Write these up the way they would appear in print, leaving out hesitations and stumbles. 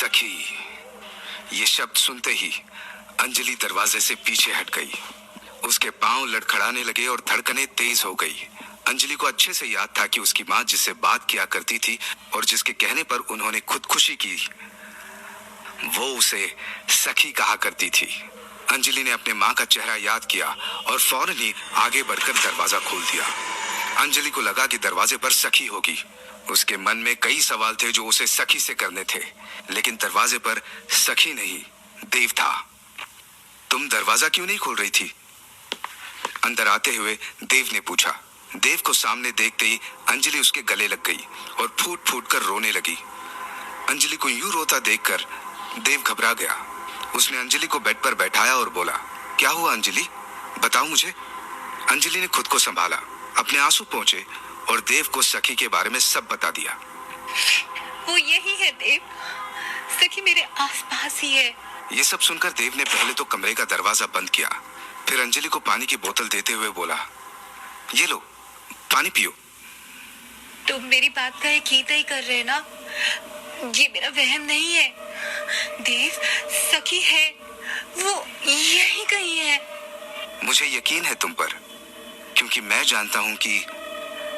सखी। ये शब्द सुनते ही अंजलि दरवाजे से पीछे हट गई। उसके पांव लड़खड़ाने लगे और धड़कनें तेज हो गई। अंजलि को अच्छे से याद था कि उसकी माँ जिससे बात किया करती थी और जिसके कहने पर उन्होंने खुदकुशी की, वो उसे सखी कहा करती थी। अंजलि ने अपने माँ का चेहरा याद किया और फौरन ही आगे बढ़कर दरवाजा खोल दिया। अंजलि को लगा कि दरवाजे पर सखी होगी। उसके मन में कई सवाल थे जो उसे सखी से करने थे, लेकिन दरवाजे पर सखी नहीं, देव था। तुम दरवाजा क्यों नहीं खोल रही थी? अंदर आते हुए देव ने पूछा। देव को सामने देखते ही अंजलि उसके गले लग गई और फूट फूट कर रोने लगी। अंजलि को यूं रोता देखकर देव घबरा गया। उसने अंजलि को बेड पर बैठाया और बोला, क्या हुआ अंजलि, बताओ मुझे। अंजलि ने खुद को संभाला, अपने आंसू पहुंचे और देव को सखी के बारे में सब बता दिया। वो यही है देव, सखी मेरे आसपास ही है। ये सब सुनकर देव ने पहले तो कमरे का दरवाजा बंद किया, फिर अंजलि को पानी की बोतल देते हुए बोला, ये लो पानी पियो। तुम मेरी बात का यकीन नहीं कर रहे ना? ये मेरा वहम नहीं है। देव, सखी है, वो यही कहीं है। मुझे यकीन है तुम पर, क्योंकि मैं जानता हूं कि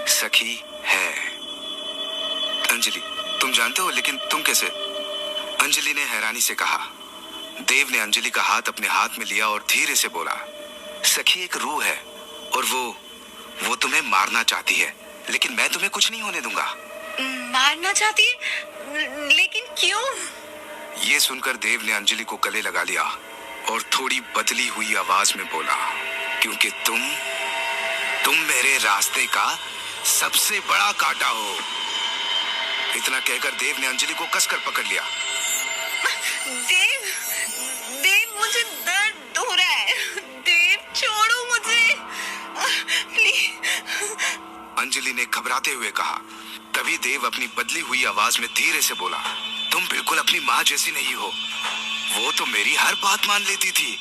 सखी है। अंजलि, तुम जानते हो, लेकिन तुम कैसे? अंजलि ने हैरानी से कहा। देव ने अंजलि का हाथ अपने हाथ में लिया और धीरे से बोला, सखी एक रूह है और वो तुम्हें मारना चाहती है, लेकिन मैं तुम्हें कुछ नहीं होने दूंगा। मारना चाहती है? लेकिन क्यों? ये सुनकर देव ने अंजलि को गले लगा लिया और थोड़ी बदली हुई आवाज में बोला, क्योंकि तुम मेरे रास्ते का सबसे बड़ा कांटा हो। इतना कहकर देव ने अंजलि को कसकर पकड़ लिया। देव, मुझे दर्द हो रहा है। देव, छोड़ो मुझे, प्लीज। अंजलि ने घबराते हुए कहा। तभी देव अपनी बदली हुई आवाज में धीरे से बोला, तुम बिल्कुल अपनी माँ जैसी नहीं हो। वो तो मेरी हर बात मान लेती थी।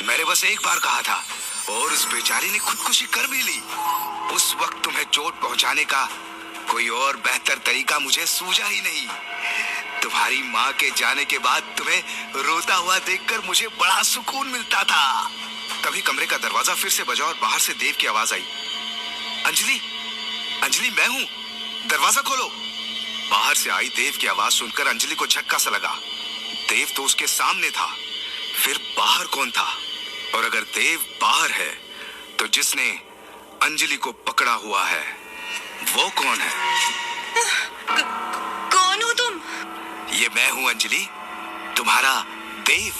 मैंने बस एक बार कहा था और उस बेचारी ने खुदकुशी कर भी ली। उस वक्त तुम्हें चोट पहुंचाने का कोई और बेहतर तरीका मुझे सूझा ही नहीं। तुम्हारी माँ के जाने के बाद तुम्हें रोता हुआ देखकर मुझे बड़ा सुकून मिलता था। तभी कमरे का दरवाजा फिर से बजा और बाहर से देव की आवाज आई, अंजलि मैं हूँ, दरवाजा खोलो। बाहर से आई देव की आवाज सुनकर अंजलि को झटका सा लगा। देव तो उसके सामने था, फिर बाहर कौन था? और अगर देव बाहर है तो जिसने अंजलि को पकड़ा हुआ है वो कौन है? कौन हो तुम? ये मैं हूं अंजलि, तुम्हारा देव।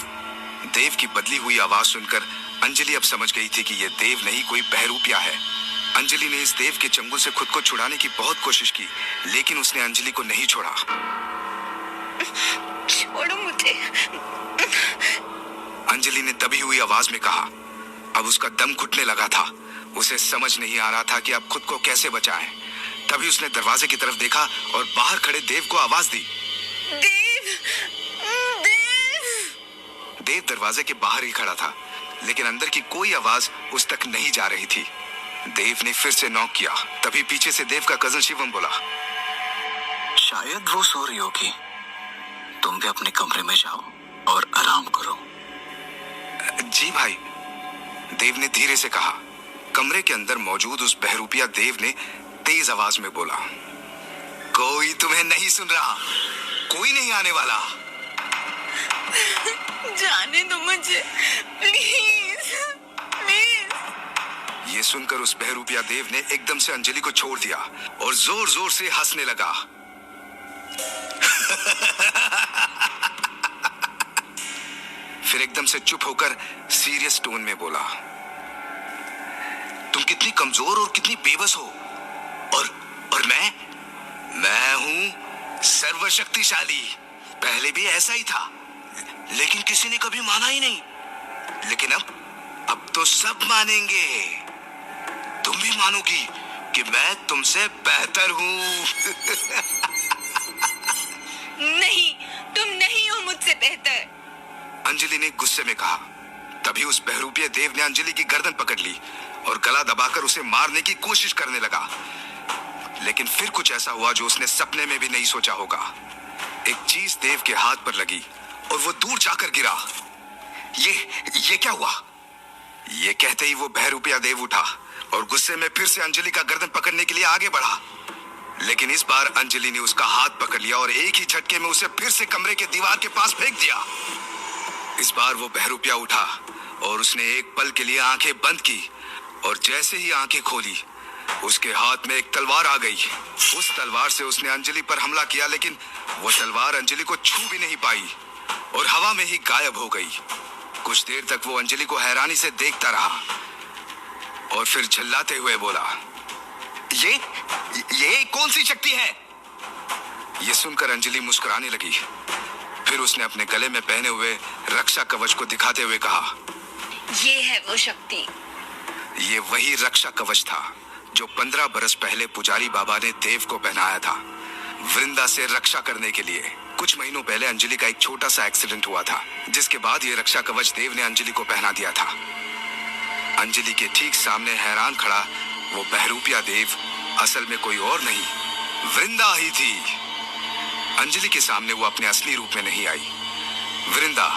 देव की बदली हुई आवाज सुनकर अंजलि अब समझ गई थी कि ये देव नहीं, कोई बहरूपिया है। अंजलि ने इस देव के चंगुल से खुद को छुड़ाने की बहुत कोशिश की, लेकिन उसने अंजलि को नहीं छोड़ा। छोड़ो मुझे। अंजलि ने दबी हुई आवाज में कहा। अब उसका दम घुटने लगा था। उसे समझ नहीं आ रहा था कि अब खुद को कैसे बचाए। तभी उसने दरवाजे की तरफ देखा और बाहर खड़े देव को आवाज दी, देव, देव दरवाजे के बाहर ही खड़ा था, लेकिन अंदर की कोई आवाज उस तक नहीं जा रही थी। देव ने फिर से नॉक किया। तभी पीछे से देव का कजन शिवम बोला, शायद वो सो रही होगी, तुम भी अपने कमरे में जाओ और आराम करो। जी भाई, देव ने धीरे से कहा। कमरे के अंदर मौजूद उस बहरूपिया देव ने तेज आवाज में बोला, कोई तुम्हें नहीं सुन रहा, कोई नहीं आने वाला। जाने दो मुझे, प्लीज प्लीज। ये सुनकर उस बहरूपिया देव ने एकदम से अंजलि को छोड़ दिया और जोर जोर से हंसने लगा। फिर एकदम से चुप होकर सीरियस टोन में बोला, तुम कितनी कमजोर और कितनी बेबस हो, और मैं हूं सर्वशक्तिशाली। पहले भी ऐसा ही था, लेकिन किसी ने कभी माना ही नहीं। लेकिन अब तो सब मानेंगे। तुम भी मानोगी कि मैं तुमसे बेहतर हूं। नहीं, तुम नहीं हो मुझसे बेहतर, अंजलि ने गुस्से में कहा। तभी उस बहरूपिया देव ने अंजलि की गर्दन पकड़ ली और गला दबाकर उसे मारने की कोशिश करने लगा। लेकिन फिर कुछ ऐसा हुआ जो उसने सपने में भी नहीं सोचा होगा। एक चीज देव के हाथ पर लगी और वो दूर जाकर गिरा। ये क्या हुआ? ये कहते ही वो बहरूपिया देव उठा और गुस्से में फिर से अंजलि का गर्दन पकड़ने के लिए आगे बढ़ा। लेकिन इस बार अंजलि ने उसका हाथ पकड़ लिया और एक ही झटके में उसे फिर से कमरे के दीवार के पास फेंक दिया। इस बार वो बहरूपिया उठा और उसने एक पल के लिए आंखें बंद की और जैसे ही आंखें खोली उसके हाथ में एक तलवार आ गई। उस तलवार से उसने अंजलि पर हमला किया, लेकिन वो तलवार अंजलि को छू भी नहीं पाई और हवा में ही गायब हो गई। कुछ देर तक वो अंजलि को हैरानी से देखता रहा और फिर चिल्लाते हुए बोला, ये कौन सी शक्ति है? ये सुनकर अंजलि मुस्कुराने लगी। फिर उसने अपने गले में पहने हुए रक्षा कवच को दिखाते हुए कहा, ये है वो शक्ति। ये वही रक्षा कवच था जो 15 बरस पहले पुजारी बाबा ने देव को पहनाया था, वृंदा से रक्षा करने के लिए। कुछ महीनों पहले अंजलि का एक छोटा सा एक्सीडेंट हुआ था, जिसके बाद ये रक्षा कवच देव ने अंजलि को पहना दिया था। अंजलि के ठीक सामने हैरान खड़ा वो बहरूपिया देव असल में कोई और नहीं, वृंदा ही थी। अंजलि के सामने वो अपने असली रूप में नहीं आई। वृंदा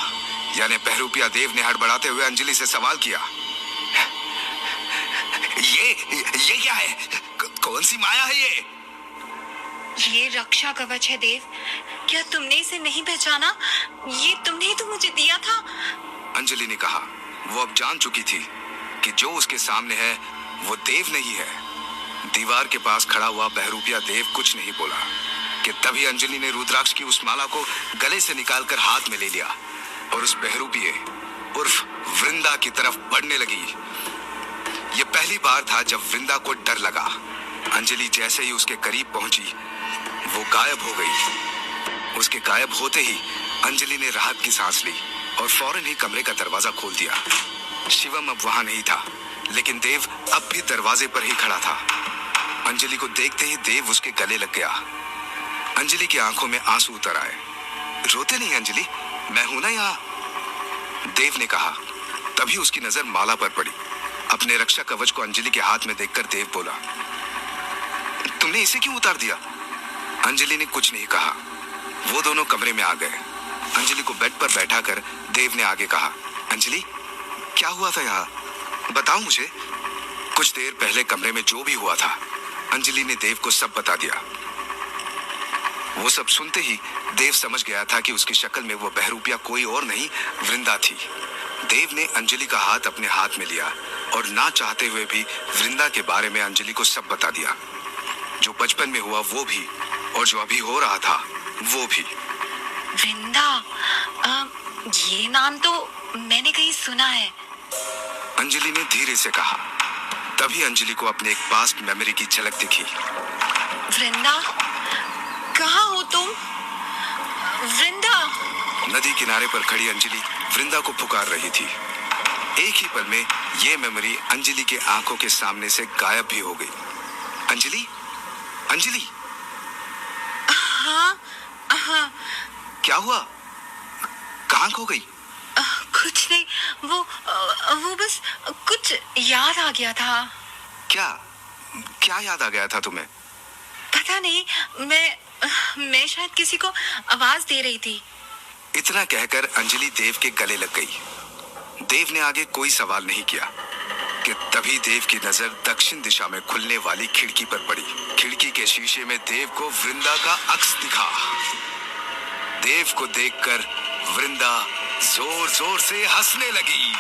यानी बहरूपिया देव ने हड़बड़ाते हुए अंजलि से सवाल किया, ये क्या है? कौन सी माया है ये? ये रक्षा कवच है देव, क्या तुमने इसे नहीं पहचाना? ये तुमने ही तो मुझे दिया था। अंजलि ने कहा। वो अब जान चुकी थी कि जो उसके सामने है वो देव नहीं है। दीवार के पास खड़ा हुआ बहरूपिया देव कुछ नहीं बोला कि तभी अंजलि ने रुद्राक्ष की उस माला को गले से निकालकर हाथ में ले लिया और उस बहरूपिये उर्फ वृंदा की तरफ बढ़ने लगी। ये पहली बार था जब वृंदा को डर लगा। अंजलि जैसे ही उसके करीब पहुंची वो गायब हो गई। उसके गायब होते ही अंजलि ने राहत की सांस ली और फौरन ही कमरे का दरवाजा खोल दिया। शिवम अब वहां नहीं था, लेकिन देव अब भी दरवाजे पर ही खड़ा था। अंजलि को देखते ही देव उसके गले लग गया। अंजलि की आंखों में आंसू उतर आए। रोते नहीं अंजलि, मैं हूं ना यहाँ, देव ने कहा। तभी उसकी नजर माला पर पड़ी। अपने रक्षा कवच को अंजलि के हाथ में देखकर देव बोला, तुमने इसे क्यों उतार दिया? अंजलि ने कुछ नहीं कहा। वो दोनों कमरे में आ गए। अंजलि को बेड पर बैठाकर देव ने आगे कहा, अंजलि क्या हुआ था यहाँ, बताओ मुझे। कुछ देर पहले कमरे में जो भी हुआ था अंजलि ने देव को सब बता दिया। वो सब सुनते ही देव समझ गया था कि उसकी शक्ल में वो बहरूपिया कोई और नहीं वृंदा थी। देव ने अंजलि का हाथ अपने हाथ में लिया और ना चाहते हुए भी वृंदा के बारे में अंजलि को सब बता दिया। जो बचपन में हुआ वो भी और जो अभी हो रहा था वो भी। वृंदा, ये नाम तो मैंने कहीं सुना है। अंजलि ने धीरे से कहा। तभी अंजलि को अपने एक पास्ट मेमोरी की झलक दिखी। वृंदा, कहाँ हो तुम? वृंदा। नदी किनारे पर खड़ी अंजलि वृंदा को पुकार रही थी। एक ही पल में ये मेमोरी अंजलि के आंखों के सामने से गायब भी हो गई। अंजलि, अंजलि। हाँ, हाँ। क्या हुआ? कहाँ खो गई? कुछ नहीं, वो बस कुछ याद आ गया था। क्या याद आ गया था तुम्हें? पता नहीं, मैं शायद किसी को आवाज दे रही थी। इतना कहकर अंजलि देव के गले लग गई। देव ने आगे कोई सवाल नहीं किया कि तभी देव की नजर दक्षिण दिशा में खुलने वाली खिड़की पर पड़ी। खिड़की के शीशे में देव को वृंदा का अक्स दिखा। देव को देखकर वृंदा जोर जोर से हंसने लगी।